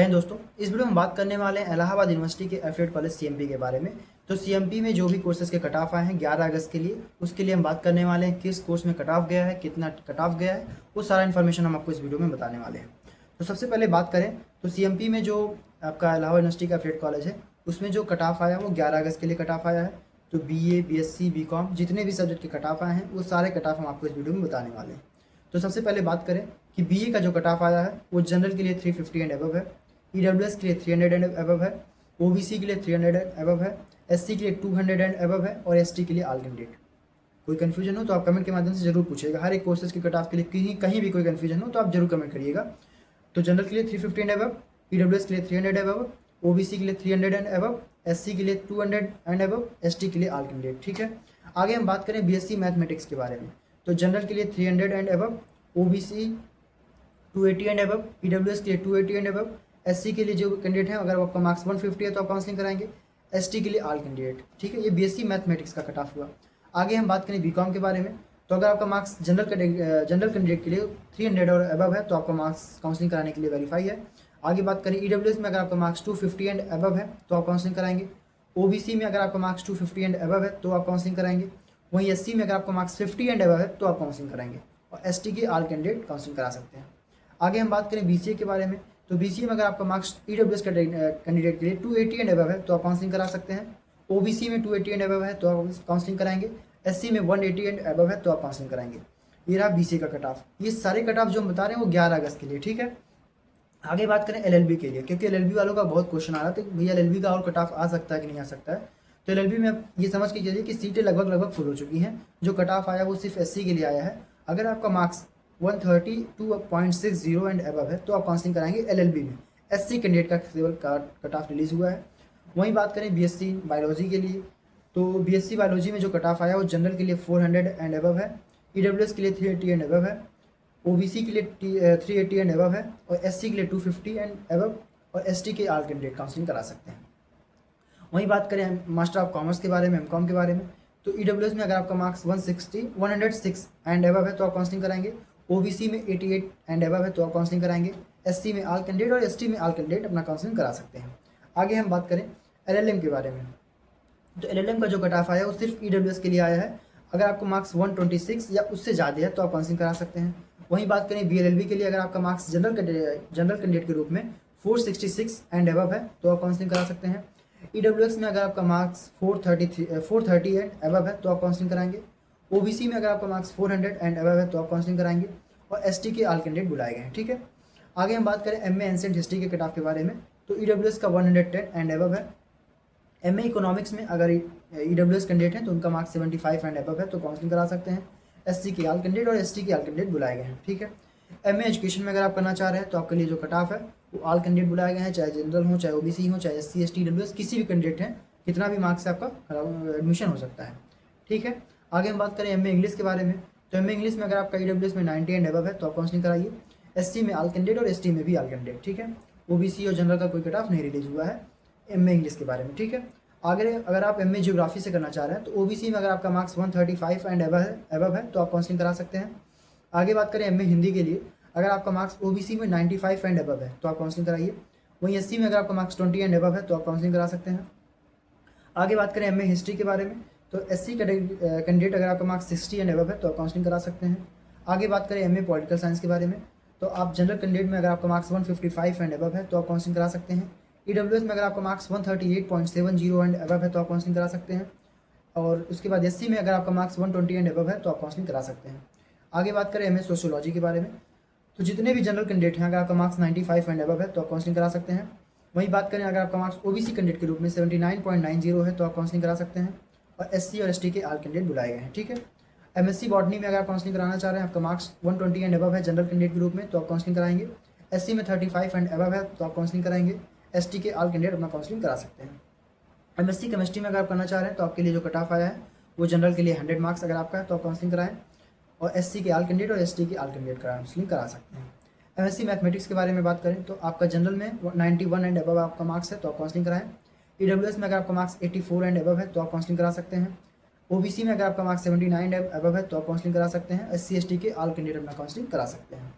जय हिंद दोस्तों। इस वीडियो में हम बात करने वाले हैं इलाहाबाद यूनिवर्सिटी के एफिलिएट कॉलेज सीएमपी के बारे में। तो सीएमपी में जो भी कोर्सेज के कट ऑफ आए हैं 11 अगस्त के लिए, उसके लिए हम बात करने वाले हैं किस कोर्स में कट ऑफ गया है, कितना कट ऑफ गया है, वो सारा इन्फॉर्मेशन हम आपको इस वीडियो में बताने वाले हैं। तो सबसे पहले बात करें तो सीएमपी में जो आपका इलाहाबाद यूनिवर्सिटी का एफिलिएट कॉलेज है उसमें जो कट ऑफ आया वो 11 अगस्त के लिए कट ऑफ आया है। तो बीए, बीएससी, बीकॉम जितने भी सब्जेक्ट के कट ऑफ आए हैं वो सारे कट ऑफ हम आपको इस वीडियो में बताने वाले हैं। तो सबसे पहले बात करें कि बीए का जो कट ऑफ आया है वो जनरल के लिए 350 एंड अबव है, ईडब्ल्यूएस के लिए 300 एंड अबव है, ओबीसी के लिए 300 एंड अबव है, एससी के लिए 200 एंड अबव है और एसटी के लिए ऑल कैंडिडेट। कोई कन्फ्यूजन हो तो आप कमेंट के माध्यम से जरूर पूछिएगा। हर एक कोर्सेज के कट ऑफ के लिए कहीं कहीं भी कोई कन्फ्यूजन हो तो आप जरूर कमेंट करिएगा। तो जनरल के लिए 350 एंड अबव, ईडब्ल्यूएस के लिए 300 अबव, ओबीसी के लिए 300 एंड अबव, एससी के लिए 200 एंड अबव, एसटी के लिए ऑल कैंडिडेट। ठीक है, आगे हम बात करें बीएससी मैथमेटिक्स के बारे में। तो जनरल के लिए 300 and above, OBC 280 and above, EWS के लिए 280 एंड अबव, एससी के लिए जो कैंडिडेट है अगर आपका मार्क्स 150 है तो आप काउंसलिंग कराएंगे, एसटी के लिए ऑल कैंडिडेट। ठीक है, ये बीएससी मैथमेटिक्स का कट ऑफ हुआ। आगे हम बात करें बीकॉम के बारे में। तो अगर आपका मार्क्स जनरल कैंडिडेट के लिए 300 और अबव है तो आपका मार्क्स काउंसलिंग कराने के लिए वेरीफाई है। आगे बात करें ईडब्ल्यूएस में अगर आपका मार्क्स 250 एंड अबव है तो आप काउंसलिंग कराएंगे। ओबीसी में अगर आपका मार्क्स 250 एंड अबव है तो आप काउंसलिंग कराएंगे। वहीं एससी में अगर आपका मार्क्स 50 एंड अबव है तो आप काउंसलिंग कराएंगे और एसटी के ऑल कैंडिडेट काउंसलिंग करा सकते हैं। आगे हम बात करें बीसीए के बारे में। तो बीसीए में अगर आपका मार्क्स ईडब्ल्यूएस कैंडिडेट के लिए 280 एंड अबव है तो आप काउंसलिंग करा सकते हैं। ओबीसी में 280 एंड अबव है तो आप काउंसलिंग कराएंगे। एससी में 180 एंड अबव है तो आप काउंसलिंग कराएंगे। ये रहा बीसीए का कट ऑफ। ये सारे कट ऑफ जो हम बता रहे हैं वो 11 अगस्त के लिए। ठीक है, आगे बात करें एलएलबी के लिए, क्योंकि एलएलबी वालों का बहुत क्वेश्चन आ रहा था कि भैया एलएलबी का और कट ऑफ आ सकता है कि नहीं आ सकता है। तो एलएलबी में आप ये समझ के चलिए कि सीटें लगभग फुल हो चुकी हैं। जो कट ऑफ आया वो सिर्फ एससी के लिए आया है। अगर आपका मार्क्स 132.60 एंड अबव है तो आप काउंसलिंग कराएंगे एलएलबी में। एससी कैंडिडेट का केवल कट ऑफ रिलीज हुआ है। वहीं बात करें बीएससी बायोलॉजी के लिए। तो बीएससी बायोलॉजी में जो कट ऑफ आया वो जनरल के लिए 400 एंड अबव है, ईडब्ल्यूएस के लिए 380 एंड अबव है, ओबीसी के लिए 380 एंड अबव है और एससी के लिए 250 एंड अबव और एसटी के ऑल कैंडिडेट काउंसलिंग करा सकते हैं। वहीं बात करें मास्टर ऑफ कॉमर्स के बारे में, एमकॉम के बारे में। तो ईडब्ल्यूएस में अगर आपका मार्क्स 106 एंड अबव है तो आप काउंसलिंग कराएंगे। ओबीसी में 88 एंड अबव है तो आप काउंसलिंग कराएंगे। एससी में ऑल कैंडिडेट और एसटी में ऑल कैंडिडेट अपना काउंसलिंग करा सकते हैं। आगे हम बात करें एलएलएम के बारे में। तो एलएलएम का जो कट ऑफ आया वो सिर्फ ईडब्ल्यूएस के लिए आया है। अगर आपको मार्क्स 126 या उससे ज़्यादा है तो आप काउंसलिंग करा सकते हैं। वहीं बात करें बीएलएलबी के लिए, अगर आपका मार्क्स जनरल कैंडिडेट के रूप में 466 एंड अबव है तो आप काउंसलिंग करा सकते हैं। ईडब्ल्यूएस में अगर आपका मार्क्स 430 एंड अबव है तो आप काउंसलिंग कराएंगे। ओबीसी में अगर आपका मार्क्स 400 एंड अबव है तो आप काउंसलिंग कराएंगे और एसटी के ऑल कैंडिडेट बुलाए गए हैं। ठीक है, आगे हम बात करें एमए एंशिएंट हिस्ट्री के कट ऑफ के बारे में। तो ईडब्ल्यूएस का 110 एंड अबव है। एमए इकोनॉमिक्स में अगर ईडब्ल्यूएस कैंडिडेट हैं तो उनका मार्क्स 75 एंड अबव है तो काउंसलिंग करा सकते हैं। एससी के ऑल कैंडिडेट और एसटी के ऑल कैंडिडेट बुलाए गए हैं। ठीक है, एमए एजुकेशन में अगर आप करना चाह रहे हैं तो आपके लिए जो कट ऑफ है वो ऑल कैंडिडेट बुलाए गए हैं, चाहे जनरल हो, चाहे ओबीसी हो, चाहे एससी, एसटी, ईडब्ल्यूएस, किसी भी कैंडिडेट हैं, कितना भी मार्क्स से आपका एडमिशन हो सकता है। ठीक है, आगे हम बात करें एमए इंग्लिश के बारे में। तो एमए इंग्लिश में अगर आपका ईडब्ल्यूएस में 90 एंड अबव है तो आप काउंसलिंग कराइए। एससी में ऑल कैंडिडेट और एसटी में भी ऑल कैंडिडेट। ठीक है, ओबीसी और जनरल का कोई कट ऑफ नहीं रिलीज हुआ है एमए इंग्लिश के बारे में। ठीक है, आगे अगर आप एमए ज्योग्राफी से करना चाह रहे हैं तो ओबीसी में अगर आपका मार्क्स 135 एंड अबव है तो आप काउंसलिंग करा सकते हैं। आगे बात करें एमए हिंदी के लिए, अगर आपका मार्क्स ओबीसी में 95 एंड अबव है तो आप काउंसलिंग कराइए। वहीं एससी में अगर आपका मार्क्स 20 एंड अबव है तो आप काउंसलिंग करा सकते हैं। आगे बात करें एमए हिस्ट्री के बारे में। तो एससी कैंडिडेट अगर आपका मार्क्स 60 एंड अबव है तो आप काउंसलिंग करा सकते हैं। आगे बात करें एमए पॉलिटिकल साइंस के बारे में। तो आप जनरल कैंडिडेट में अगर आपका मार्क्स 155 एंड अबव है तो आप काउंसलिंग करा सकते हैं। ईडब्ल्यूएस में अगर आपका मार्क्स 138.70 एंड अबव है तो आप काउंसलिंग करा सकते हैं। और उसके बाद एससी में अगर आपका मार्क्स 120 एंड अबव है तो आप काउंसलिंग करा सकते हैं। आगे बात करें एमए सोशियोलॉजी के बारे में। तो जितने भी जनरल कैंडिडेट हैं अगर आपका मार्क्स 95 एंड अबव है तो आप काउंसलिंग करा सकते हैं। वहीं बात करें अगर आपका मार्क्स ओबीसी कैंडिडेट के रूप में 79.90 है तो आप काउंसलिंग करा सकते हैं और एससी और एसटी के ऑल कैंडिडेट बुलाए गए हैं। ठीक है, एमएससी बॉटनी में अगर आप काउंसलिंग कराना चाह रहे हैं, आपका मार्क्स 120 एंड अबव है जनरल कैंडिडेट के रूप में तो आप काउंसलिंग कराएंगे। एससी में 35 एंड अबव है तो आप काउंसलिंग कराएंगे। एसटी के ऑल कैंडिडेट अपना काउंसलिंग करा सकते हैं। एमएससी केमिस्ट्री में अगर आप करना चाह रहे हैं तो आपके लिए जो कट ऑफ आया है वो जनरल के लिए 100 मार्क्स अगर आपका है तो आप काउंसलिंग कराएं और एससी के ऑल कैंडिडेट और एसटी के ऑल कैंडिडेट काउंसलिंग करा सकते हैं। एमएससी मैथमेटिक्स के बारे में बात करें तो आपका जनरल में 91 एंड अबव आपका मार्क्स है तो आप काउंसलिंग कराएं। ईडब्ल्यूएस में अगर आपका मार्क्स 84 एंड अबव है तो आप काउंसलिंग करा सकते हैं। ओबीसी में अगर आपका मार्क्स 79 एंड अबव है तो आप काउंसलिंग करा सकते हैं। एससी एसटी के ऑल कैंडिडेट अपना काउंसलिंग करा सकते हैं।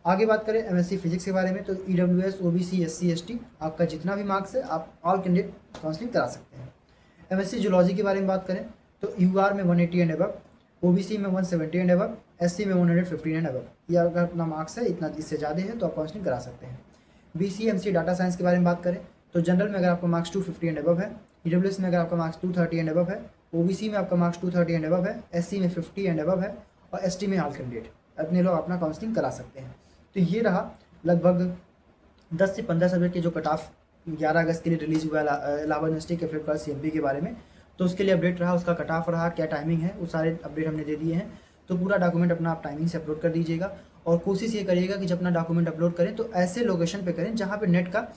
आगे बात करें एमएससी फिजिक्स के बारे में, तो ईडब्ल्यूएस, ओबीसी, एससी, एसटी, आपका जितना भी मार्क्स है आप ऑल कैंडिडेट काउंसलिंग करा सकते हैं। एमएससी जूलॉजी के बारे में बात करें तो यूआर में 180 एंड अबव, ओबीसी में 170 एंड अबव, एससी में 115 एंड अबव। ये अगर अपना मार्क्स है इतना, इससे ज़्यादा है तो आप काउंसलिंग करा सकते हैं। बीसीएमसी डाटा साइंस के बारे में बात करें तो जनरल में अगर आपका मार्क्स 250 एंड अबव है, ईडब्ल्यूएस में अगर आपका मार्क्स 230 एंड अबव है, ओबीसी में आपका मार्क्स 230 एंड अबव है, एससी में 50 एंड अबव है और एसटी में ऑल कैंडिडेट अपने लोग अपना काउंसलिंग करा सकते हैं। तो ये रहा लगभग 10 से 15 सब्जेक्ट के जो कट ऑफ 11 अगस्त के लिए रिलीज हुआ है इलाहाबाद यूनिवर्सिटी के फ्लिपकार्ट सीएमपी के बारे में। तो उसके लिए अपडेट रहा, उसका कट ऑफ रहा, क्या टाइमिंग है, वो सारे अपडेट हमने दे दिए हैं। तो पूरा डॉक्यूमेंट अपना आप टाइमिंग से अपलोड कर दीजिएगा और कोशिश ये करिएगा कि जब अपना डॉक्यूमेंट अपलोड करें तो ऐसे लोकेशन पे करें जहाँ पे नेट का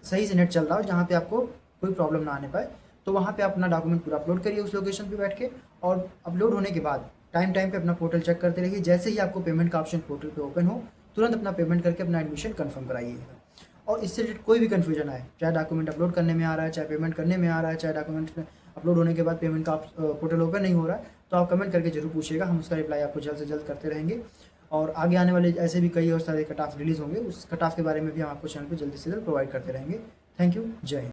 सही से नेट चल रहा हो, जहाँ पे आपको कोई प्रॉब्लम ना आने पाए। तो वहाँ पे अपना डॉक्यूमेंट पूरा अपलोड करिए उस लोकेशन पे बैठ के, और अपलोड होने के बाद टाइम पे अपना पोर्टल चेक करते रहिए। जैसे ही आपको पेमेंट का ऑप्शन पोर्टल पे ओपन हो, तुरंत अपना पेमेंट करके अपना एडमिशन कंफर्म कराइएगा। और इससे रिलेटेड कोई भी कन्फ्यूजन आए, चाहे डॉक्यूमेंट अपलोड करने में आ रहा है, चाहे पेमेंट करने में आ रहा है, चाहे डॉक्यूमेंट अपलोड होने के बाद पेमेंट का पोर्टल ओपन नहीं हो रहा है, तो आप कमेंट करके जरूर पूछिएगा, हम उसका रिप्लाई आपको जल्द से जल्द करते रहेंगे। और आगे आने वाले ऐसे भी कई और सारे कट ऑफ रिलीज़ होंगे, उस कट ऑफ के बारे में भी हम आपको चैनल पर जल्दी से जल्द प्रोवाइड करते रहेंगे। थैंक यू, जय हिंद।